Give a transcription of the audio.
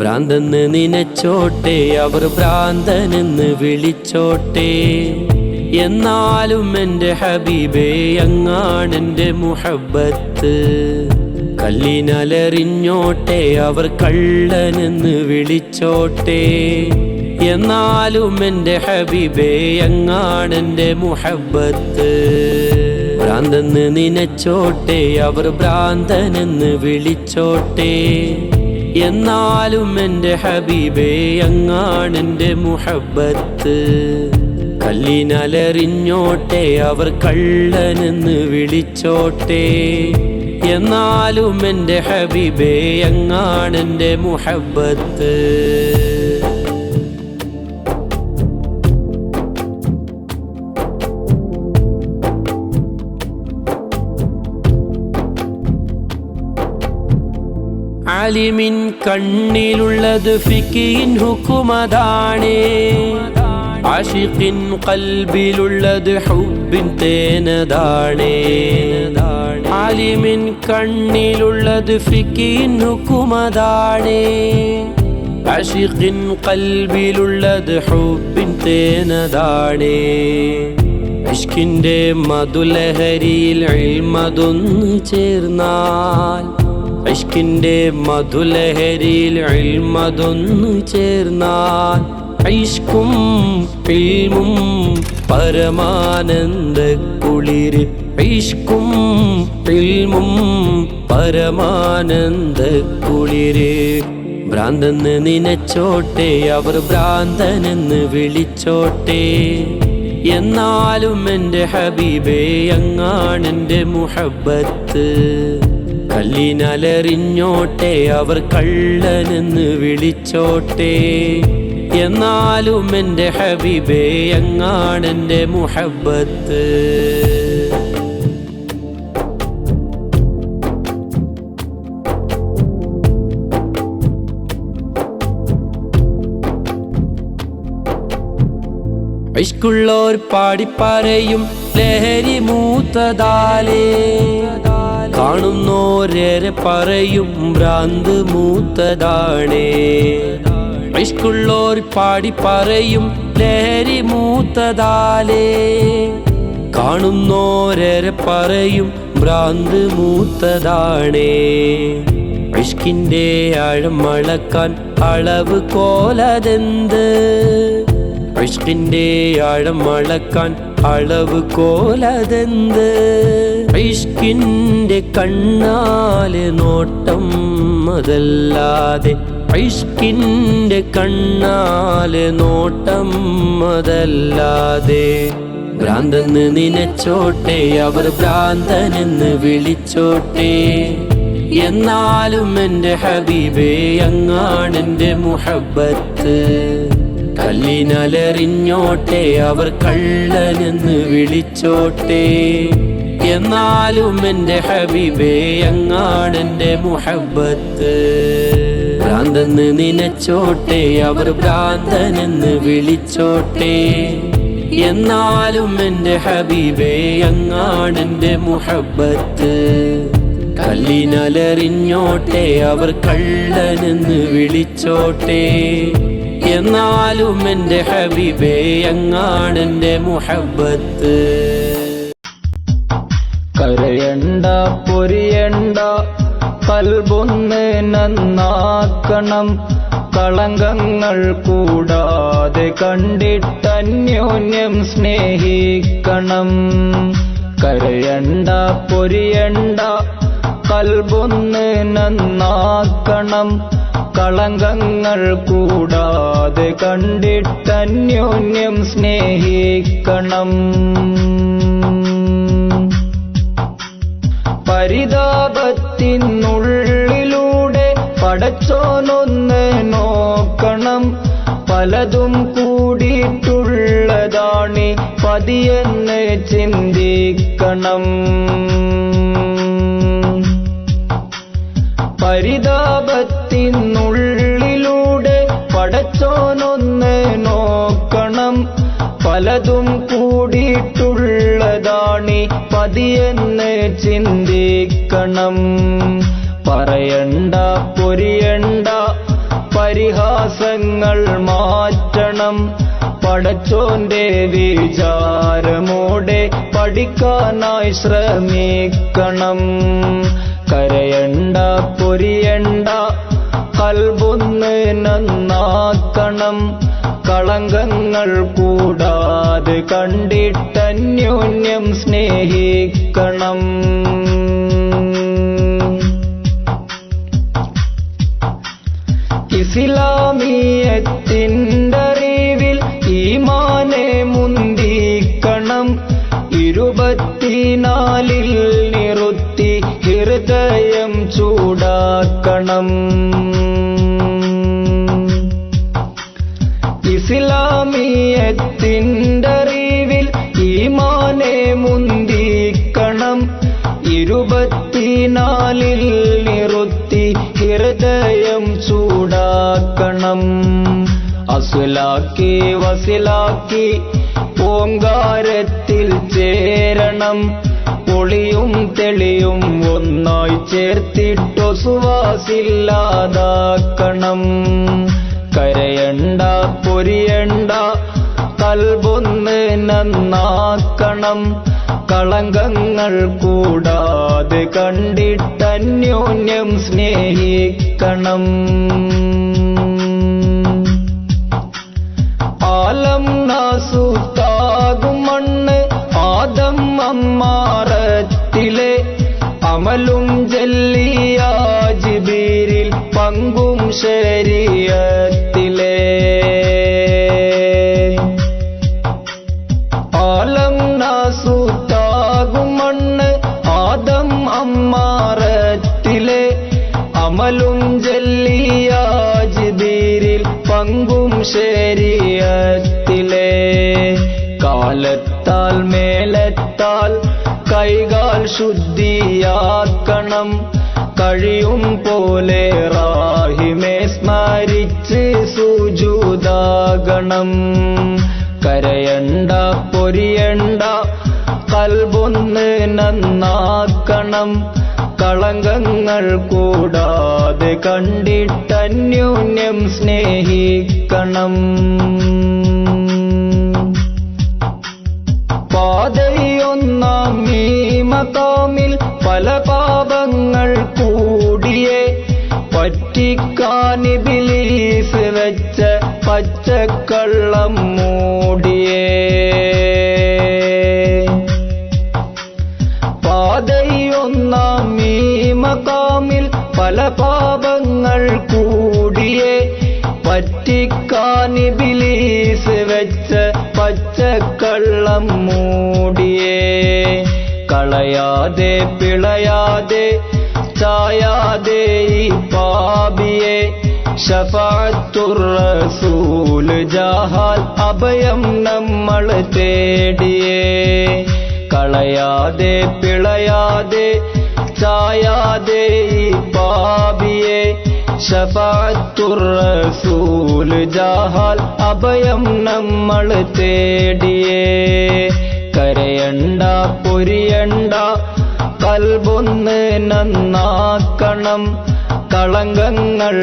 ഭ്രാന്തെന്ന് നിനച്ചോട്ടെ, അവർ ഭ്രാന്തനെന്ന് വിളിച്ചോട്ടെ. എന്നാലും എൻ്റെ ഹബീബേ അങ്ങാണെൻ്റെ മുഹബ്ബത്ത്. കല്ലിനലറിഞ്ഞോട്ടെ, അവർ കള്ളനെന്ന് വിളിച്ചോട്ടെ. എന്നാലും എൻ്റെ ഹബീബേ അങ്ങാണെൻ്റെ മുഹബ്ബത്ത്. ഭ്രാന്തെന്ന് നിനച്ചോട്ടെ, അവർ ഭ്രാന്തനെന്ന് വിളിച്ചോട്ടെ. എന്നാലും എൻ്റെ ഹബീബേ അങ്ങാണെൻ്റെ മുഹബ്ബത്ത്. കല്ലിനലറിഞ്ഞോട്ടെ, അവർ കള്ളനെന്ന് വിളിച്ചോട്ടെ. എന്നാലും എൻ്റെ ഹബീബേ അങ്ങാണെൻ്റെ മുഹബ്ബത്ത്. ആലിമിൻ കണ്ണിലുള്ളത് ഫിഖിൻ ഹുക്കുമതാണേ. ആശിഖിൻ ഖൽബിലുള്ളത് ഹുബ്ബിൻ തേനതാണേ. ആലിമിൻ കണ്ണിലുള്ളത് ഫിഖിൻ ഹുക്കുമതാണേ. ആശിഖിൻ ഖൽബിലുള്ളത് ഹുബ്ബിൻ തേനതാണേ. ഇഷ്കിൻ്റെ മധുലഹരിയിൽ ഇൽമതൊന്നു ചേർന്നാൽ, ഇഷ്കിൻ്റെ മധുലഹരിയിൽ ഇൽമതൊന്നു ചേർന്നാൽ, ഇഷ്കും ഇൽമും പരമാനന്ദ കുളിര്. ഇഷ്കും ഇൽമും പരമാനന്ദ കുളിര്. ഭ്രാന്തെന്ന് നിനച്ചോട്ടെ, അവർ ഭ്രാന്തനെന്ന് വിളിച്ചോട്ടെ. എന്നാലും എൻ്റെ ഹബീബേ അങ്ങാണെൻ്റെ മുഹബ്ബത്ത്. കല്ലിനലറിഞ്ഞോട്ടെ, അവർ കള്ളനെന്ന് വിളിച്ചോട്ടെ. എന്നാലും എൻ്റെ ഹബീബേ അങ്ങാണെൻ്റെ മുഹബ്ബത്ത്. ഇഷ്കുള്ളോർ പാടിപ്പറയും ലഹരി മൂത്തതാലേ. കാണുന്നോരേറെ പറയും ഭ്രാന്ത് മൂത്തതാണേ. ഇഷ്കുള്ളോർ പാടിപ്പറയും ലഹരി മൂത്തതാലേ. കാണുന്നോരേറെ പറയും ഭ്രാന്ത് മൂത്തതാണേ. ഇഷ്കിൻ്റെ ആഴം അളക്കാൻ അളവ് കോലതെന്ത്? ഇഷ്കിൻ്റെ ആഴം അളക്കാൻ അളവ് കോലതെന്ത്? ഇഷ്കിൻ്റെ കണ്ണാലെ നോട്ടം അതല്ലാതെ, ഇഷ്കിൻ്റെ കണ്ണാലെ നോട്ടം അതല്ലാതെ. ഭ്രാന്തെന്ന് നിനച്ചോട്ടെ, അവർ ഭ്രാന്തനെന്ന് വിളിച്ചോട്ടെ. എന്നാലും എൻ്റെ ഹബീബേ അങ്ങാണെൻ്റെ മുഹബ്ബത്ത്. കല്ലിനലറിഞ്ഞോട്ടെ, അവർ കള്ളനെന്ന് വിളിച്ചോട്ടെ. എന്നാലും എൻ്റെ ഹബീബേ അങ്ങാണെൻ്റെ മുഹബ്ബത്ത്. ഭ്രാന്തെന്ന് നിനച്ചോട്ടെ, അവർ ഭ്രാന്തനെന്ന് വിളിച്ചോട്ടെ. എന്നാലും എൻ്റെ ഹബീബേ അങ്ങാണെൻ്റെ മുഹബ്ബത്ത്. കല്ലിനലറിഞ്ഞോട്ടെ, അവർ കള്ളനെന്ന് വിളിച്ചോട്ടെ. എന്നാലും എൻ്റെ ഹബീബേ അങ്ങാണെൻ്റെ മുഹബ്ബത്ത്. കരയണ്ട പൊരിയണ്ട, കൽബൊന്ന് നന്നാക്കണം. കളങ്കങ്ങൾ കൂടാതെ കണ്ടിട്ടന്യോന്യം സ്നേഹിക്കണം. കരയണ്ട പൊരിയണ്ട, കൽബൊന്ന് നന്നാക്കണം. കളങ്കങ്ങൾ കൂടാതെ കണ്ടിട്ടന്യോന്യം സ്നേഹിക്കണം. പരിതാപത്തിനുള്ളിലൂടെ പടച്ചോനൊന്ന് നോക്കണം. പലതും കൂടിയിട്ടുള്ളതാണി പതിയെന്ന് ചിന്തിക്കണം. പരിതാപത്തിനുള്ളിലൂടെ പടച്ചോനൊന്ന് നോക്കണം. പലതും കൂടിയിട്ടുള്ളതാണി പതിയെന്ന് ചിന്തിക്കണം. പറയണ്ട പൊരിയണ്ട, പരിഹാസങ്ങൾ മാറ്റണം. പടച്ചോന്റെ വിചാരമോടെ പഠിക്കാനായി ശ്രമിക്കണം. കരയണ്ട പൊരിയണ്ട കൽബൊന്ന് നന്നാക്കണം. കളങ്കങ്ങൾ കൂടാതെ കണ്ടിട്ടന്യോന്യം സ്നേഹിക്കണം. ഇസ്ലാമിയത്തിൻ്റെ അറിവിൽ ഈമാനെ മുന്തിക്കണം. 24 നിറുത്തി ഹൃദയം ചൂടാക്കണം. ഇസ്ലാമിയത്തിൻ്റെ അറിവിൽ ഈമാനെ മുന്തിക്കണം. 24 നിറുത്തി ഹൃദയം ചൂടാക്കണം. അസ്ലാക്കി വസിലാക്കി ഓങ്കാരത്തിൽ ചേരണം. പൊളിയും തെളിയും ഒന്നായി ചേർത്തിട്ടു സുവാസില്ലാതാക്കണം. കരയണ്ട പൊരിയണ്ട കൽബൊന്ന് നന്നാക്കണം. കളങ്കങ്ങൾ കൂടാതെ കണ്ടിട്ടന്യോന്യം സ്നേഹിക്കണം. ആലം നാസുത്താകും മണ്ണ് ആദം അമ്മാറത്തിലെ അമലും ജല്ലിയ ജിബീരിൽ പങ്കും ശരീഅത്തിലെ. ആലം നാസുത്താകും മണ്ണ് ആദം അമ്മാറത്തിലെ അമലും ജല്ലിയ ജിബീരിൽ പങ്കും ശരീഅത്തിലെ. കാലത്താൽ മേലത്താൽ കൈകാൽ ശുദ്ധിയാക്കണം. കഴിയും പോലെ റാഹിമെ സ്മരിച്ച് സുജൂദാകണം. കരയണ്ട പൊരിയണ്ട കൽബൊന്ന് നന്നാക്കണം. കളങ്കങ്ങൾ കൂടാതെ കണ്ടിട്ടന്യോന്യം സ്നേഹിക്കണം. പാതയൊന്നാം ഈ മഖാമിൽ പല പാപങ്ങൾ കൂടിയേ പറ്റിക്കാൻ ഇബ്ലീസ് വെച്ച പച്ചക്കള്ളം മൂടിയേ. പാതയൊന്നാം ഈ മഖാമിൽ പല പാപങ്ങൾ കൂടിയേ പറ്റിക്കാൻ ഇബ്ലീസ് വെച്ച പച്ചക്കള്ളം മൂടിയേ. കളയാതെ പിളയാതെ ചായാതെ ഈ പാപിയെ ശഫാഅത്തുർ റസൂൽ ജാഹാൽ അഭയം നമ്മൾ തേടിയേ. കളയാതെ പിളയാതെ ചായാതെ ഈ പാപിയെ ശഫാഅത്തുർ റസൂൽ ജാഹാൽ അഭയം നമ്മൾ തേടിയേ. കരയണ്ട പൊരിയണ്ട കൽബൊന്ന് നന്നാക്കണം. കളങ്കങ്ങൾ